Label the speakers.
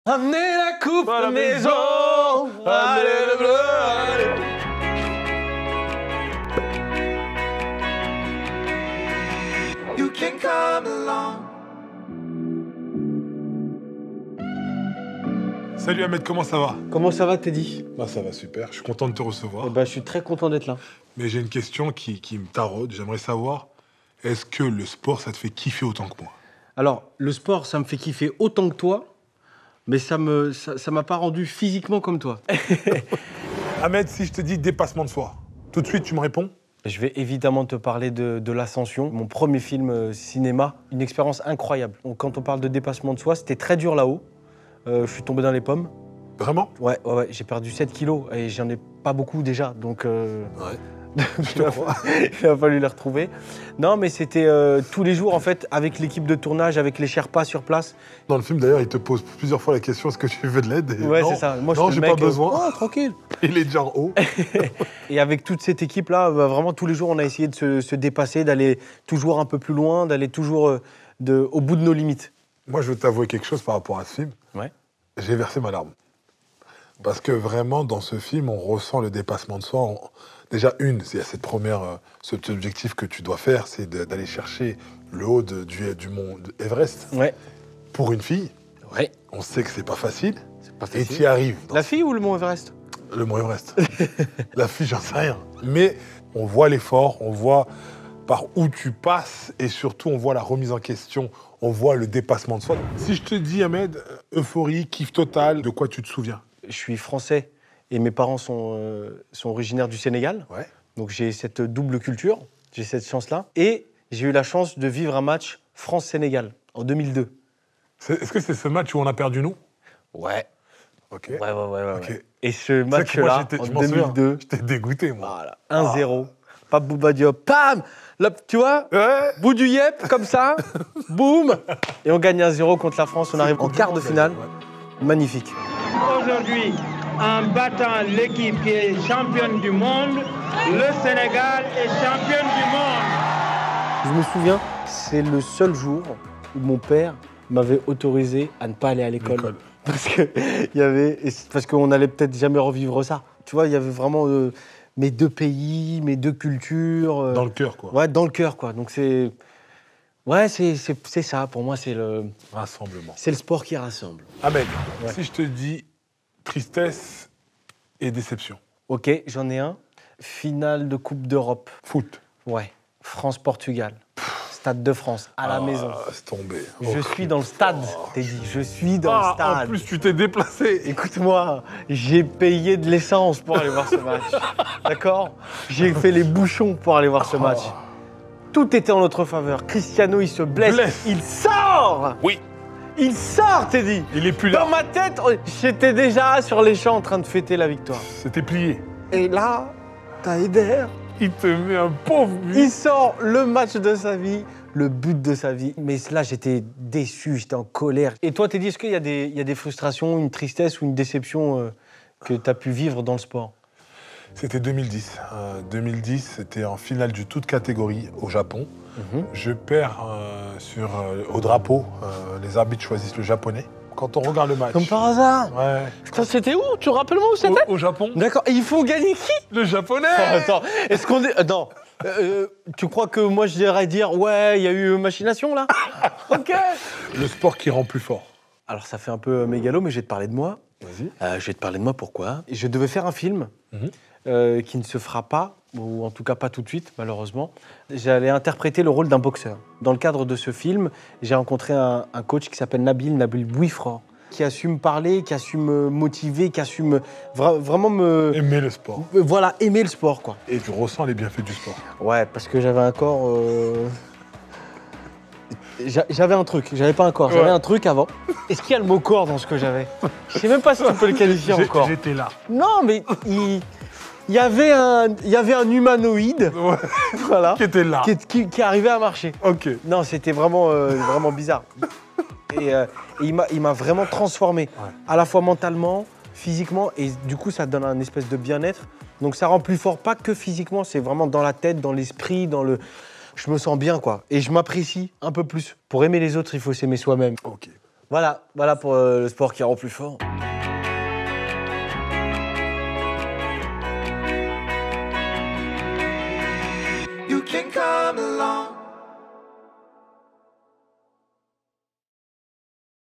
Speaker 1: Amenez la coupe à la maison. Allez le bleu, allez.
Speaker 2: You can come along.
Speaker 3: Salut Ahmed, comment ça va?
Speaker 1: Comment ça va, Teddy?
Speaker 3: Bah ça va super, je suis content de te recevoir.
Speaker 1: Je suis très content d'être là.
Speaker 3: Mais j'ai une question qui me taraude, j'aimerais savoir, est-ce que le sport, ça te fait kiffer autant que moi?
Speaker 1: Alors, le sport, ça me fait kiffer autant que toi, mais ça m'a pas rendu physiquement comme toi.
Speaker 3: Ahmed, si je te dis dépassement de soi, tout de suite tu me réponds?
Speaker 1: Je vais évidemment te parler de l'Ascension, mon premier film cinéma, une expérience incroyable. Donc, quand on parle de dépassement de soi, c'était très dur là-haut. Je suis tombé dans les pommes.
Speaker 3: Vraiment?
Speaker 1: Ouais, j'ai perdu 7 kilos et j'en ai pas beaucoup déjà, donc
Speaker 3: Ouais.
Speaker 1: il a fallu les retrouver. Non, mais c'était tous les jours en fait, avec l'équipe de tournage, avec les Sherpas sur place.
Speaker 3: Dans le film d'ailleurs, il te pose plusieurs fois la question, est-ce que tu veux de l'aide?
Speaker 1: Ouais, c'est ça. Moi,
Speaker 3: non, j'ai pas besoin.
Speaker 1: Oh, tranquille.
Speaker 3: Il est déjà en haut.
Speaker 1: Et avec toute cette équipe-là, vraiment tous les jours, on a essayé de se dépasser, d'aller toujours un peu plus loin, d'aller toujours au bout de nos limites.
Speaker 3: Moi, je veux t'avouer quelque chose par rapport à ce film.
Speaker 1: Ouais.
Speaker 3: J'ai versé ma larme. Parce que vraiment, dans ce film, on ressent le dépassement de soi. Déjà, il y a cet objectif que tu dois faire, c'est d'aller chercher le haut du mont Everest.
Speaker 1: Ouais.
Speaker 3: Pour une fille,
Speaker 1: Ouais.
Speaker 3: on sait que c'est pas facile.
Speaker 1: C'est pas
Speaker 3: Et
Speaker 1: facile.
Speaker 3: tu y arrives.
Speaker 1: La fille ou le mont Everest?
Speaker 3: Le mont Everest. La fille, j'en sais rien. Mais on voit l'effort, on voit par où tu passes et surtout, on voit la remise en question, on voit le dépassement de soi. Si je te dis, Ahmed, euphorie, kiff total, de quoi tu te souviens?
Speaker 1: Je suis français et mes parents sont originaires du Sénégal.
Speaker 3: Ouais.
Speaker 1: Donc j'ai cette double culture, j'ai cette chance-là. Et j'ai eu la chance de vivre un match France-Sénégal en 2002.
Speaker 3: Est-ce que c'est ce match où on a perdu, nous?
Speaker 1: Ouais.
Speaker 3: Ok.
Speaker 1: Ouais.
Speaker 3: Ok.
Speaker 1: Et ce
Speaker 3: Tu sais que moi,
Speaker 1: match-là, en
Speaker 3: je m'en souviens,
Speaker 1: 2002,
Speaker 3: j'étais dégoûté, moi.
Speaker 1: voilà, 1-0. Pape Bouba Diop, pam là, tu vois,
Speaker 3: Ouais.
Speaker 1: bout du yep, comme ça, boum. Et on gagne 1-0 contre la France, on arrive en quart de finale.
Speaker 3: Ouais.
Speaker 1: Magnifique.
Speaker 4: Aujourd'hui, en battant l'équipe qui est championne du monde, le Sénégal est championne du monde.
Speaker 1: Je me souviens, c'est le seul jour où mon père m'avait autorisé à ne pas aller à l'école. Parce qu'on allait peut-être jamais revivre ça. Tu vois, il y avait vraiment mes deux pays, mes deux cultures.
Speaker 3: Dans le cœur, quoi.
Speaker 1: Ouais, dans le cœur, quoi. Donc c'est... Ouais, c'est ça. Pour moi, c'est le
Speaker 3: Rassemblement.
Speaker 1: sport qui rassemble.
Speaker 3: Ahmed,
Speaker 1: Ouais.
Speaker 3: si je te dis tristesse et déception.
Speaker 1: Ok, j'en ai un. Finale de Coupe d'Europe.
Speaker 3: Foot.
Speaker 1: Ouais. France-Portugal. Stade de France, à la maison.
Speaker 3: C'est tombé.
Speaker 1: Je suis dans le stade, t'es dit. Je suis dans le stade.
Speaker 3: En plus, tu t'es déplacé.
Speaker 1: Écoute-moi, j'ai payé de l'essence pour aller voir ce match. D'accord? J'ai fait les bouchons pour aller voir ce match. Tout était en notre faveur. Cristiano, il se blesse. Il sort!
Speaker 3: Oui.
Speaker 1: Il sort, Teddy.
Speaker 3: Il est plus là.
Speaker 1: Dans ma tête, j'étais déjà sur les champs en train de fêter la victoire.
Speaker 3: C'était plié.
Speaker 1: Et là, t'as Eder.
Speaker 3: Il te met un pauvre but.
Speaker 1: Il sort le match de sa vie, le but de sa vie. Mais là, j'étais déçu, j'étais en colère. Et toi, Teddy, est-ce qu'il y a des frustrations, une tristesse ou une déception que tu as pu vivre dans le sport?
Speaker 3: C'était 2010. 2010, c'était en finale du toute catégorie au Japon. Je perds au drapeau. Les arbitres choisissent le japonais. Quand on regarde le match.
Speaker 1: Comme par hasard.
Speaker 3: Ouais.
Speaker 1: Putain, c'était où? Tu rappelles-moi où c'était?
Speaker 3: Au Japon.
Speaker 1: D'accord. Et ils font gagner qui?
Speaker 3: Le japonais.
Speaker 1: Attends, est-ce qu'on est... Attends. Tu crois que moi, je dirais dire, ouais, il y a eu machination, là? Ok.
Speaker 3: Le sport qui rend plus fort.
Speaker 1: Alors, ça fait un peu mégalo, mais je vais te parler de moi.
Speaker 3: Vas-y.
Speaker 1: Je vais te parler de moi, pourquoi? Je devais faire un film qui ne se fera pas, ou en tout cas pas tout de suite, malheureusement. J'allais interpréter le rôle d'un boxeur. Dans le cadre de ce film, j'ai rencontré un coach qui s'appelle Nabil Bouifra, qui a su me parler, qui a su me motiver, qui a su vraiment me...
Speaker 3: Aimer le sport.
Speaker 1: Voilà, aimer le sport, quoi.
Speaker 3: Et tu ressens les bienfaits du sport.
Speaker 1: Ouais, parce que j'avais un corps... J'avais un truc, j'avais pas un corps, j'avais un truc avant. Est-ce qu'il y a le mot corps dans ce que j'avais? Je sais même pas si on peut le qualifier en corps.
Speaker 3: J'étais là.
Speaker 1: Non, mais il y avait un humanoïde,
Speaker 3: Ouais.
Speaker 1: voilà,
Speaker 3: Qui était là.
Speaker 1: qui arrivait à marcher.
Speaker 3: Ok.
Speaker 1: Non, c'était vraiment bizarre. Et il m'a vraiment transformé, à la fois mentalement, physiquement, et du coup, ça donne un espèce de bien-être. Donc ça rend plus fort, pas que physiquement, c'est vraiment dans la tête, dans l'esprit, dans le... Je me sens bien, quoi. Et je m'apprécie un peu plus. Pour aimer les autres, il faut s'aimer soi-même.
Speaker 3: Ok.
Speaker 1: Voilà pour le sport qui rend plus fort.